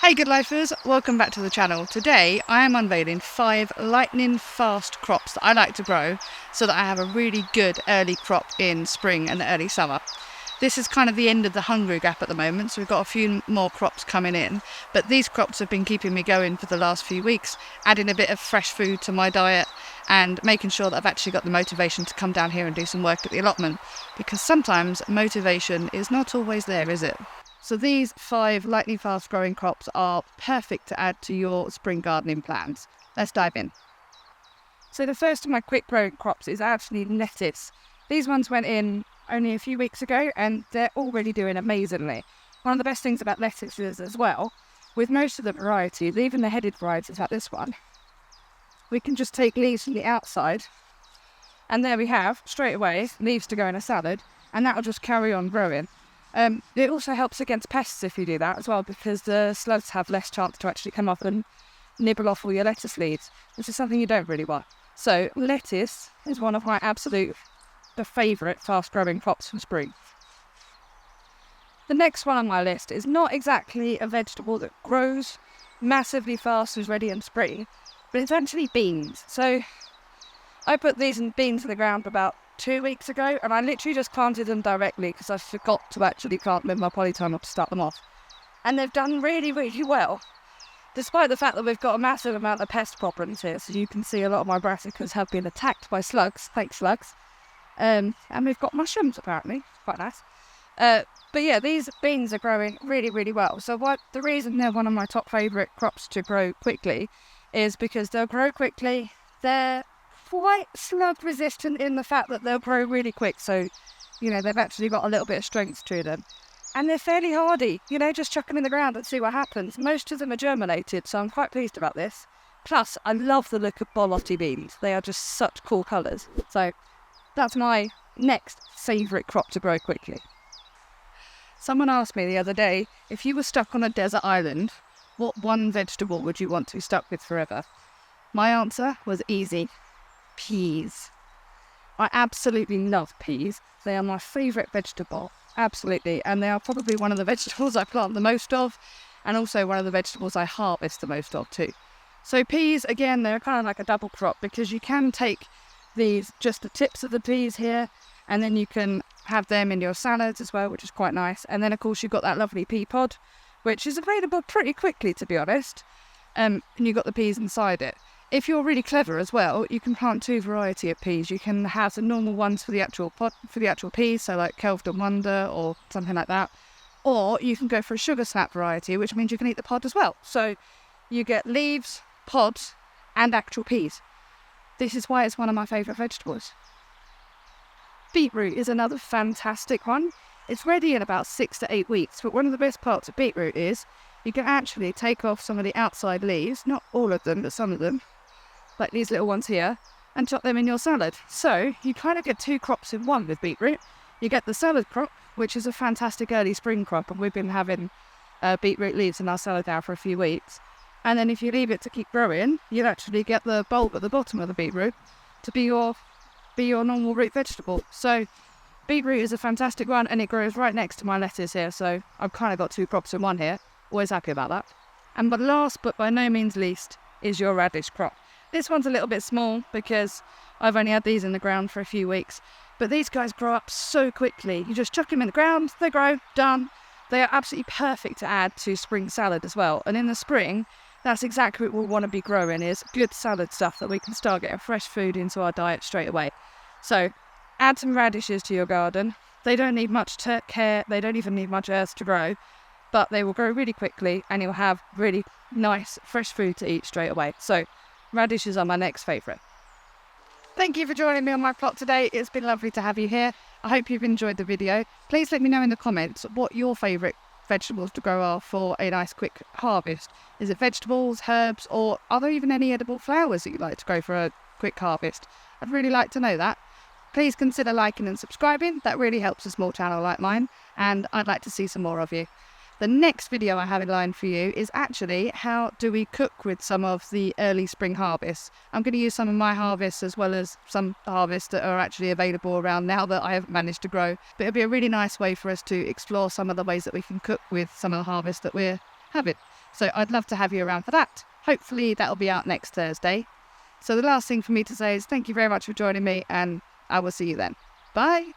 Hey good lifers, welcome back to the channel. Today I am unveiling 5 lightning fast crops that I like to grow so that I have a really good early crop in spring and early summer. This is kind of the end of the hungry gap at the moment, so we've got a few more crops coming in, but these crops have been keeping me going for the last few weeks, adding a bit of fresh food to my diet and making sure that I've actually got the motivation to come down here and do some work at the allotment, because sometimes motivation is not always there, is it? So these 5 lightning fast growing crops are perfect to add to your spring gardening plans. Let's dive in. So the first of my quick growing crops is actually lettuce. These ones went in only a few weeks ago and they're already doing amazingly. One of the best things about lettuce is as well, with most of the varieties, even the headed varieties like this one, we can just take leaves from the outside and there we have, straight away, leaves to go in a salad, and that'll just carry on growing. It also helps against pests if you do that as well, because the slugs have less chance to actually come up and nibble off all your lettuce leaves, which is something you don't really want. So lettuce is one of my favourite fast growing crops for spring. The next one on my list is not exactly a vegetable that grows massively fast as ready in spring, but it's actually beans. So I put these beans in the ground about 2 weeks ago, and I literally just planted them directly because I forgot to actually plant them with my polytunnel to start them off. And they've done really, really well, despite the fact that we've got a massive amount of pest problems here. So you can see a lot of my brassicas have been attacked by slugs, fake slugs. And we've got mushrooms apparently, quite nice. But yeah, these beans are growing really, really well. So the reason they're one of my top favourite crops to grow quickly is because they'll grow quickly. They're quite slug resistant in the fact that they'll grow really quick, so they've actually got a little bit of strength to them, and they're fairly hardy. Just chuck them in the ground and see what happens. Most of them are germinated, so I'm quite pleased about this. Plus I love the look of bolotty beans. They are just such cool colours. So that's my next favourite crop to grow quickly. Someone asked me the other day, if you were stuck on a desert island, what one vegetable would you want to be stuck with forever? My answer was easy: peas. I absolutely love peas. They are my favourite vegetable, absolutely, and they are probably one of the vegetables I plant the most of, and also one of the vegetables I harvest the most of too. So peas, again, they're kind of like a double crop, because you can take just the tips of the peas here, and then you can have them in your salads as well, which is quite nice. And then of course you've got that lovely pea pod, which is available pretty quickly, to be honest, and you've got the peas inside it. If you're really clever as well, you can plant 2 varieties of peas. You can have the normal ones for the actual pod, for the actual peas, so like Kelved Wonder or something like that. Or you can go for a sugar snap variety, which means you can eat the pod as well. So you get leaves, pods, and actual peas. This is why it's one of my favourite vegetables. Beetroot is another fantastic one. It's ready in about 6 to 8 weeks, but one of the best parts of beetroot is you can actually take off some of the outside leaves, not all of them, but some of them, like these little ones here, and chop them in your salad. So you kind of get 2 crops in one with beetroot. You get the salad crop, which is a fantastic early spring crop, and we've been having beetroot leaves in our salad now for a few weeks. And then if you leave it to keep growing, you'll actually get the bulb at the bottom of the beetroot to be your normal root vegetable. So beetroot is a fantastic one, and it grows right next to my lettuce here, so I've kind of got 2 crops in one here. Always happy about that. And but last but by no means least is your radish crop. This one's a little bit small because I've only had these in the ground for a few weeks, but these guys grow up so quickly. You just chuck them in the ground, they grow, done. They are absolutely perfect to add to spring salad as well. And in the spring, that's exactly what we want to be growing, is good salad stuff that we can start getting fresh food into our diet straight away. So add some radishes to your garden. They don't need much care, they don't even need much earth to grow, but they will grow really quickly and you'll have really nice fresh food to eat straight away. So radishes are my next favourite. Thank you for joining me on my plot today. It's been lovely to have you here. I hope you've enjoyed the video. Please let me know in the comments what your favourite vegetables to grow are for a nice quick harvest. Is it vegetables, herbs, or are there even any edible flowers that you'd like to grow for a quick harvest? I'd really like to know that. Please consider liking and subscribing. That really helps a small channel like mine, and I'd like to see some more of you. The next video I have in line for you is actually how do we cook with some of the early spring harvests. I'm going to use some of my harvests as well as some harvests that are actually available around now that I haven't managed to grow. But it'll be a really nice way for us to explore some of the ways that we can cook with some of the harvests that we're having. So I'd love to have you around for that. Hopefully that'll be out next Thursday. So the last thing for me to say is thank you very much for joining me, and I will see you then. Bye.